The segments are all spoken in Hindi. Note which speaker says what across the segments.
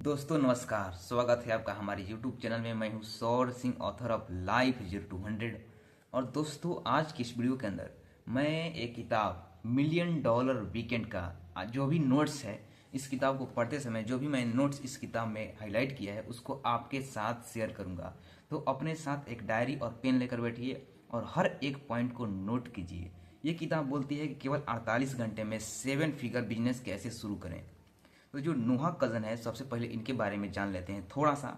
Speaker 1: दोस्तों नमस्कार, स्वागत है आपका हमारे YouTube चैनल में। मैं हूं सौर Singh, author of life 0 to 100। और दोस्तों आज की इस वीडियो के अंदर मैं एक किताब $1,000,000 वीकेंड का जो भी नोट्स है, इस किताब को पढ़ते समय जो भी मैं नोट्स इस किताब में हाईलाइट किया है उसको आपके साथ शेयर करूंगा। तो अपने साथ एक डायरी और पेन लेकर बैठिए और हर एक पॉइंट को नोट कीजिए। ये किताब बोलती है कि केवल 48 घंटे में 7 फिगर बिजनेस कैसे शुरू करें। तो जो नोहा कज़न है, सबसे पहले इनके बारे में जान लेते हैं थोड़ा सा।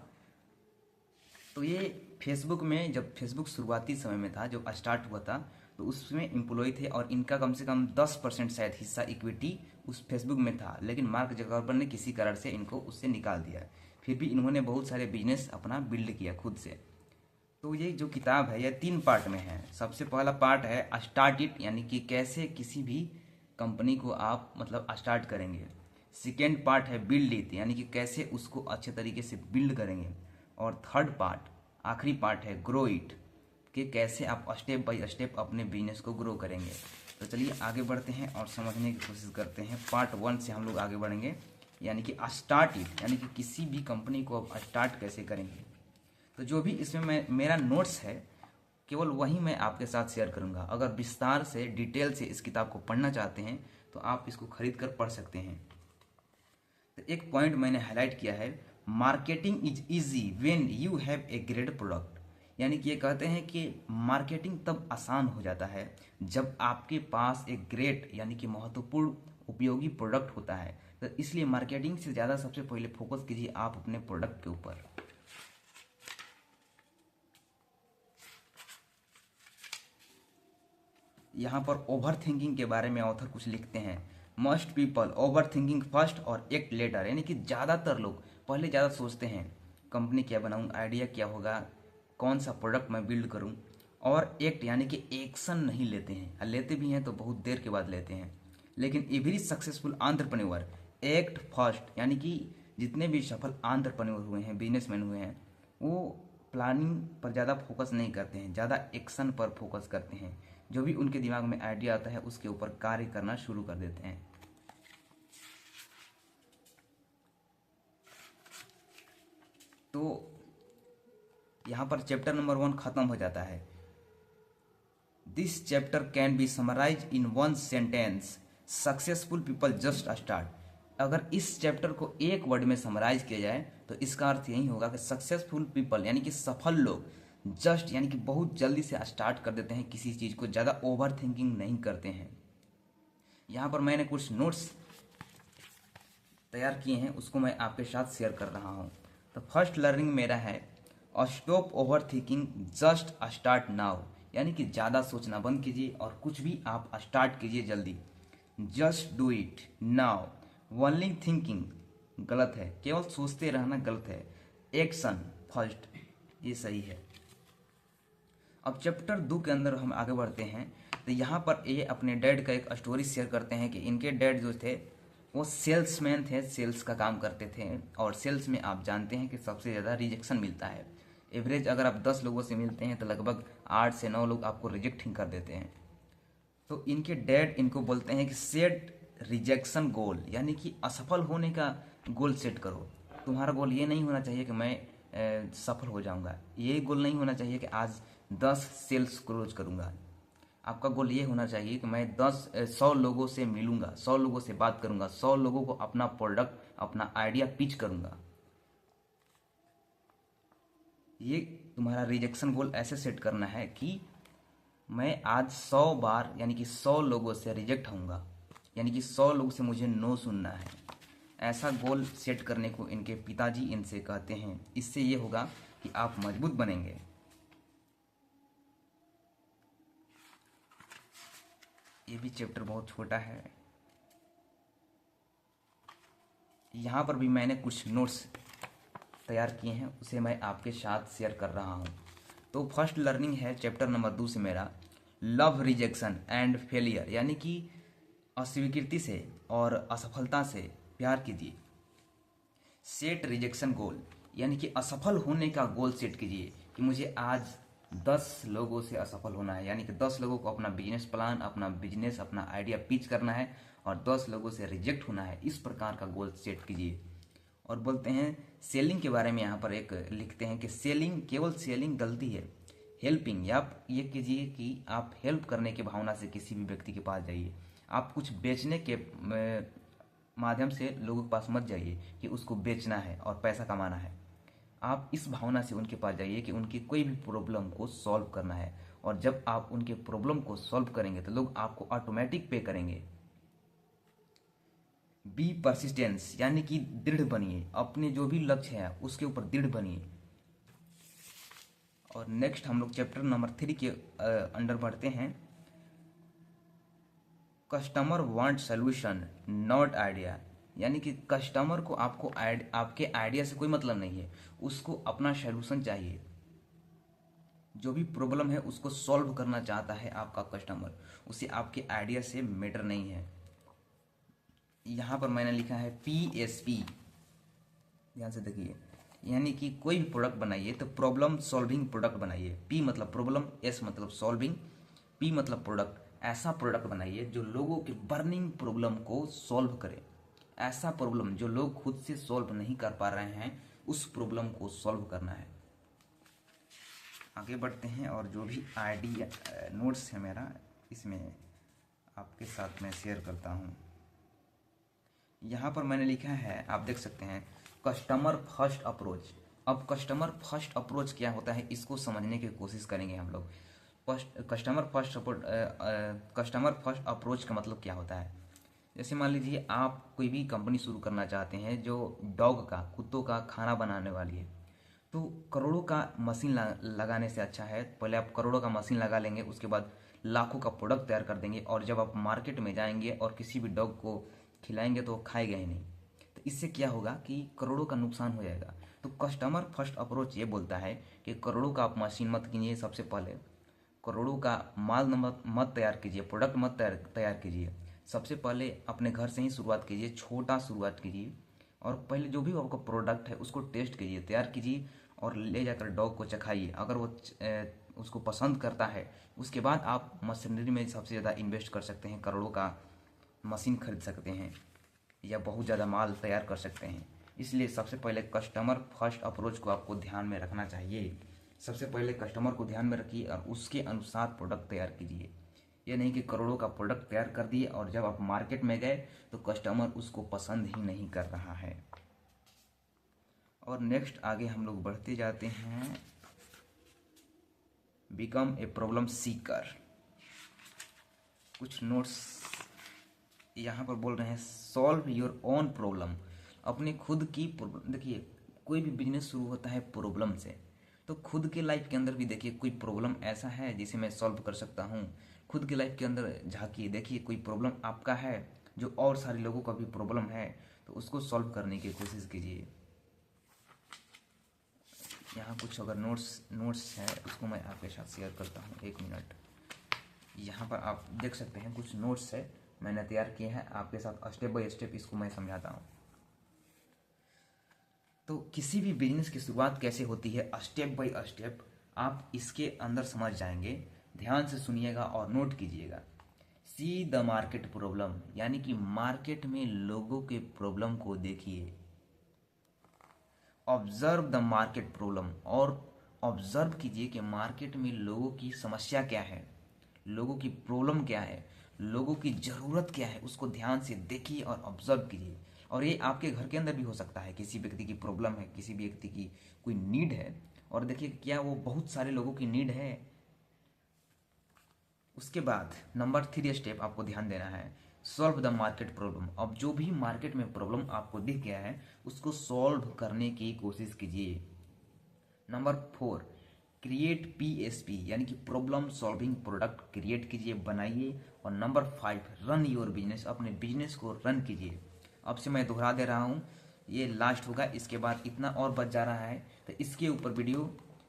Speaker 1: तो ये फेसबुक में, जब फेसबुक शुरुआती समय में था, जब स्टार्ट हुआ था, तो उसमें एम्प्लॉय थे और इनका कम से कम 10% शायद हिस्सा इक्विटी उस फेसबुक में था। लेकिन मार्क जकरबर्ग ने किसी कारण से इनको उससे निकाल दिया। फिर भी इन्होंने बहुत सारे बिजनेस अपना बिल्ड किया खुद से। तो ये जो किताब है, ये 3 पार्ट में है। सबसे पहला पार्ट है स्टार्ट इट, यानी कि कैसे किसी भी कंपनी को आप स्टार्ट करेंगे। सेकेंड पार्ट है बिल्ड इट, यानी कि कैसे उसको अच्छे तरीके से बिल्ड करेंगे। और थर्ड पार्ट, आखिरी पार्ट है ग्रो इट, कि कैसे आप स्टेप बाय स्टेप अपने बिजनेस को ग्रो करेंगे। तो चलिए आगे बढ़ते हैं और समझने की कोशिश करते हैं। पार्ट 1 से हम लोग आगे बढ़ेंगे, यानी कि स्टार्ट इट, यानी कि किसी भी कंपनी को आप स्टार्ट कैसे करेंगे। तो जो भी इसमें मेरा नोट्स है, केवल वही मैं आपके साथ शेयर करूंगा। अगर विस्तार से, डिटेल से इस किताब को पढ़ना चाहते हैं तो आप इसको खरीद कर पढ़ सकते हैं। तो एक पॉइंट मैंने हाईलाइट किया है, marketing is easy when you have a great product. यानी कि ये कहते हैं कि मार्केटिंग तब आसान हो जाता है जब आपके पास एक ग्रेट, यानी कि महत्वपूर्ण, उपयोगी प्रोडक्ट होता है। तो इसलिए मार्केटिंग से ज़्यादा सबसे पहले फोकस कीजिए आप अपने प्रोडक्ट के ऊपर। यहाँ पर ओवर थिंकिंग के बारे में ऑथर कुछ लिखते हैं। Must people over thinking first और एक्ट लेटर, यानी कि ज़्यादातर लोग पहले ज़्यादा सोचते हैं, कंपनी क्या बनाऊँ, आइडिया क्या होगा, कौन सा प्रोडक्ट मैं बिल्ड करूँ, और एक्ट यानी कि एक्शन नहीं लेते हैं। और लेते भी हैं तो बहुत देर के बाद लेते हैं। लेकिन every successful entrepreneur act first, यानी कि जितने भी सफल एंटरप्रेन्योर हुए हैं, बिजनेसमैन हुए हैं, वो प्लानिंग पर ज़्यादा फोकस नहीं करते हैं, ज़्यादा एक्शन पर फोकस करते हैं। जो भी उनके दिमाग में आइडिया आता है उसके ऊपर कार्य करना शुरू कर देते हैं। तो यहाँ पर चैप्टर नंबर 1 खत्म हो जाता है। This chapter can be summarise in 1 sentence, successful people just start. अगर इस चैप्टर को एक वर्ड में समराइज किया जाए तो इसका अर्थ यही होगा कि सक्सेसफुल पीपल, यानी कि सफल लोग, जस्ट यानी कि बहुत जल्दी से स्टार्ट कर देते हैं किसी चीज़ को, ज़्यादा ओवर थिंकिंग नहीं करते हैं। यहाँ पर मैंने कुछ नोट्स तैयार किए हैं, उसको मैं आपके साथ शेयर कर रहा हूँ। तो फर्स्ट लर्निंग मेरा है stop over thinking, just start now. यानी कि ज़्यादा सोचना बंद कीजिए और कुछ भी आप स्टार्ट कीजिए जल्दी। Just do it now. Only thinking गलत है, केवल सोचते रहना गलत है। एक्शन फर्स्ट, ये सही है। अब चैप्टर 2 के अंदर हम आगे बढ़ते हैं। तो यहाँ पर ये अपने डैड का एक स्टोरी शेयर करते हैं कि इनके डैड जो थे वो सेल्समैन थे, सेल्स का काम करते थे। और सेल्स में आप जानते हैं कि सबसे ज़्यादा रिजेक्शन मिलता है। एवरेज अगर आप 10 लोगों से मिलते हैं तो लगभग 8 से 9 लोग आपको रिजेक्ट ही कर देते हैं। तो इनके डैड इनको बोलते हैं कि सेट रिजेक्शन गोल, यानी कि असफल होने का गोल सेट करो। तुम्हारा गोल ये नहीं होना चाहिए कि मैं सफल हो जाऊंगा, ये गोल नहीं होना चाहिए कि आज 10 सेल्स क्लोज करूंगा। आपका गोल ये होना चाहिए कि मैं 100 लोगों से मिलूंगा, 100 लोगों से बात करूंगा, 100 लोगों को अपना प्रोडक्ट, अपना आइडिया पिच करूंगा। ये तुम्हारा रिजेक्शन गोल ऐसे सेट करना है कि मैं आज 100 बार, यानी कि 100 लोगों से रिजेक्ट होऊंगा, यानी कि 100 लोगों से मुझे नो सुनना है। ऐसा गोल सेट करने को इनके पिताजी इनसे कहते हैं। इससे ये होगा कि आप मजबूत बनेंगे। ये भी चैप्टर बहुत छोटा है। यहाँ पर भी मैंने कुछ नोट्स तैयार किए हैं, उसे मैं आपके साथ शेयर कर रहा हूँ। तो फर्स्ट लर्निंग है चैप्टर नंबर 2 से मेरा, लव रिजेक्शन एंड फेलियर, यानी कि अस्वीकृति से और असफलता से प्यार कीजिए। सेट रिजेक्शन गोल, यानी कि असफल होने का गोल सेट कीजिए कि मुझे आज 10 लोगों से असफल होना है, यानी कि 10 लोगों को अपना बिजनेस प्लान, अपना बिजनेस, अपना आइडिया पिच करना है और 10 लोगों से रिजेक्ट होना है। इस प्रकार का गोल सेट कीजिए। और बोलते हैं सेलिंग के बारे में यहाँ पर एक लिखते हैं कि सेलिंग, केवल सेलिंग गलती है। हेल्पिंग, या आप ये कीजिए कि आप हेल्प करने की भावना से किसी भी व्यक्ति के पास जाइए। आप कुछ बेचने के माध्यम से लोगों के पास मत जाइए कि उसको बेचना है और पैसा कमाना है। आप इस भावना से उनके पास जाइए कि उनकी कोई भी प्रॉब्लम को सॉल्व करना है, और जब आप उनके प्रॉब्लम को सॉल्व करेंगे तो लोग आपको ऑटोमेटिक पे करेंगे। बी परसिस्टेंस, यानी कि दृढ़ बनिए, अपने जो भी लक्ष्य है उसके ऊपर दृढ़ बनिए। और नेक्स्ट हम लोग चैप्टर नंबर 3 के अंडर बढ़ते हैं। Customer want solution not idea, यानी कि कस्टमर को आपके आइडिया से कोई मतलब नहीं है, उसको अपना सोल्यूशन चाहिए। जो भी प्रॉब्लम है उसको सॉल्व करना चाहता है आपका कस्टमर, उसे आपके आइडिया से मैटर नहीं है। यहाँ पर मैंने लिखा है PSP, ध्यान से देखिए, यानी कि कोई भी प्रोडक्ट बनाइए तो प्रॉब्लम सॉल्विंग प्रोडक्ट बनाइए। P मतलब प्रॉब्लम, S मतलब सॉल्विंग, P मतलब प्रोडक्ट। ऐसा प्रोडक्ट बनाइए जो लोगों के बर्निंग प्रॉब्लम को सॉल्व करे। ऐसा प्रॉब्लम जो लोग खुद से सॉल्व नहीं कर पा रहे हैं, उस प्रॉब्लम को सॉल्व करना है। आगे बढ़ते हैं और जो भी आइडिया नोट्स है मेरा, इसमें आपके साथ मैं शेयर करता हूँ। यहाँ पर मैंने लिखा है, आप देख सकते हैं, कस्टमर फर्स्ट अप्रोच। अब कस्टमर फर्स्ट अप्रोच क्या होता है, इसको समझने की कोशिश करेंगे हम लोग। कस्टमर फर्स्ट अप्रोच का मतलब क्या होता है। जैसे मान लीजिए आप कोई भी कंपनी शुरू करना चाहते हैं जो डॉग का, कुत्तों का खाना बनाने वाली है, तो करोड़ों का मशीन लगाने से अच्छा है पहले आप करोड़ों का मशीन लगा लेंगे, उसके बाद लाखों का प्रोडक्ट तैयार कर देंगे, और जब आप मार्केट में जाएंगे और किसी भी डॉग को खिलाएंगे तो वो खाएगा ही नहीं। तो इससे क्या होगा कि करोड़ों का नुकसान हो जाएगा। तो कस्टमर फर्स्ट अप्रोच ये बोलता है कि करोड़ों का आप मशीन मत कीजिए, सबसे पहले करोड़ों का माल मत तैयार कीजिए, प्रोडक्ट मत तैयार कीजिए। सबसे पहले अपने घर से ही शुरुआत कीजिए, छोटा शुरुआत कीजिए, और पहले जो भी आपका प्रोडक्ट है उसको टेस्ट कीजिए, तैयार कीजिए, और ले जाकर डॉग को चखाइए। अगर वो उसको पसंद करता है, उसके बाद आप मशीनरी में सबसे ज़्यादा इन्वेस्ट कर सकते हैं, करोड़ों का मशीन खरीद सकते हैं या बहुत ज़्यादा माल तैयार कर सकते हैं। इसलिए सबसे पहले कस्टमर फर्स्ट अप्रोच को आपको ध्यान में रखना चाहिए। सबसे पहले कस्टमर को ध्यान में रखिए और उसके अनुसार प्रोडक्ट तैयार कीजिए। ये नहीं कि करोड़ों का प्रोडक्ट तैयार कर दिए और जब आप मार्केट में गए तो कस्टमर उसको पसंद ही नहीं कर रहा है। और नेक्स्ट आगे हम लोग बढ़ते जाते हैं, बिकम ए प्रॉब्लम सीकर। कुछ नोट्स यहाँ पर बोल रहे हैं, सॉल्व योर ओन प्रॉब्लम, अपने खुद की। देखिए कोई भी बिजनेस शुरू होता है प्रॉब्लम से, तो खुद के लाइफ के अंदर भी देखिए कोई प्रॉब्लम ऐसा है जिसे मैं सॉल्व कर सकता हूँ। खुद के लाइफ के अंदर झांकिए, देखिए कोई प्रॉब्लम आपका है जो और सारे लोगों का भी प्रॉब्लम है, तो उसको सॉल्व करने की कोशिश कीजिए। यहाँ कुछ अगर नोट्स है उसको मैं आपके साथ शेयर करता हूँ, 1 मिनट। यहाँ पर आप देख सकते हैं कुछ नोट्स है मैंने तैयार किए हैं, आपके साथ स्टेप बाय स्टेप इसको मैं समझाता हूँ। तो किसी भी बिजनेस की शुरुआत कैसे होती है, स्टेप बाय स्टेप आप इसके अंदर समझ जाएंगे। ध्यान से सुनिएगा और नोट कीजिएगा। सी द मार्केट प्रॉब्लम, यानी कि मार्केट में लोगों के प्रॉब्लम को देखिए। ऑब्जर्व द मार्केट प्रॉब्लम, और ऑब्जर्व कीजिए कि मार्केट में लोगों की समस्या क्या है, लोगों की प्रॉब्लम क्या है, लोगों की ज़रूरत क्या है, उसको ध्यान से देखिए और ऑब्जर्व कीजिए। और ये आपके घर के अंदर भी हो सकता है, किसी व्यक्ति की प्रॉब्लम है, किसी भी व्यक्ति की कोई नीड है, और देखिए क्या वो बहुत सारे लोगों की नीड है। उसके बाद नंबर 3 स्टेप आपको ध्यान देना है, सॉल्व द मार्केट प्रॉब्लम। अब जो भी मार्केट में प्रॉब्लम आपको दिख गया है उसको सॉल्व करने की कोशिश कीजिए। नंबर 4, क्रिएट PSP, यानी कि प्रॉब्लम सॉल्विंग प्रोडक्ट क्रिएट कीजिए, बनाइए। और नंबर 5, रन योर बिजनेस, अपने बिजनेस को रन कीजिए। अब से मैं दोहरा दे रहा हूँ, ये लास्ट होगा, इसके बाद इतना और बच जा रहा है, तो इसके ऊपर वीडियो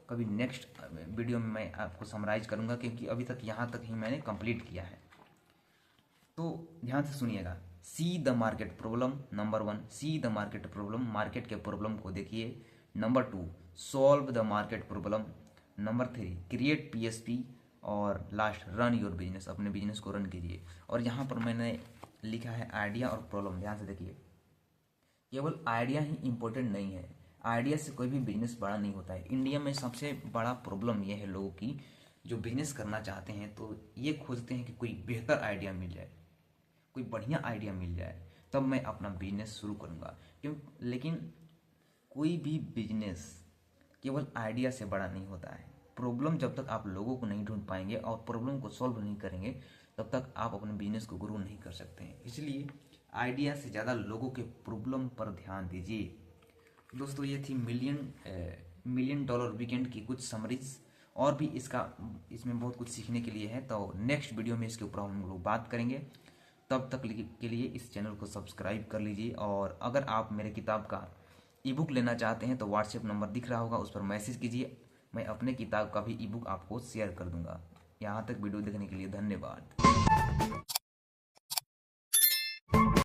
Speaker 1: कभी नेक्स्ट वीडियो में मैं आपको समराइज करूँगा, क्योंकि अभी तक यहाँ तक ही मैंने कंप्लीट किया है। तो ध्यान से सुनिएगा। See the market problem, number 1 see the market problem, market के प्रॉब्लम को देखिए। Number 2, solve the market problem. Number 3, create PSP। और लास्ट, रन योर बिजनेस, अपने बिजनेस को रन कीजिए। और यहाँ पर मैंने लिखा है आइडिया और प्रॉब्लम, ध्यान से देखिए केवल आइडिया ही इम्पोर्टेंट नहीं है, आइडिया से कोई भी बिजनेस बड़ा नहीं होता है। इंडिया में सबसे बड़ा प्रॉब्लम यह है लोगों की, जो बिजनेस करना चाहते हैं तो ये खोजते हैं कि कोई बेहतर आइडिया मिल जाए, कोई बढ़िया आइडिया मिल जाए, तब मैं अपना बिजनेस शुरू करूँगा। क्यों? लेकिन कोई भी बिजनेस केवल आइडिया से बड़ा नहीं होता है। प्रॉब्लम जब तक आप लोगों को नहीं ढूंढ पाएंगे और प्रॉब्लम को सॉल्व नहीं करेंगे, तब तक आप अपने बिजनेस को ग्रो नहीं कर सकते हैं। इसलिए आइडिया से ज़्यादा लोगों के प्रॉब्लम पर ध्यान दीजिए। दोस्तों, ये थी मिलियन डॉलर वीकेंड की कुछ समरीज, और भी इसमें बहुत कुछ सीखने के लिए है। तो नेक्स्ट वीडियो में इसके ऊपर हम लोग बात करेंगे। तब तक के लिए इस चैनल को सब्सक्राइब कर लीजिए, और अगर आप मेरे किताब का ईबुक लेना चाहते हैं तो व्हाट्सएप नंबर दिख रहा होगा, उस पर मैसेज कीजिए, मैं अपने किताब का भी ईबुक आपको शेयर कर दूंगा। यहाँ तक वीडियो देखने के लिए धन्यवाद।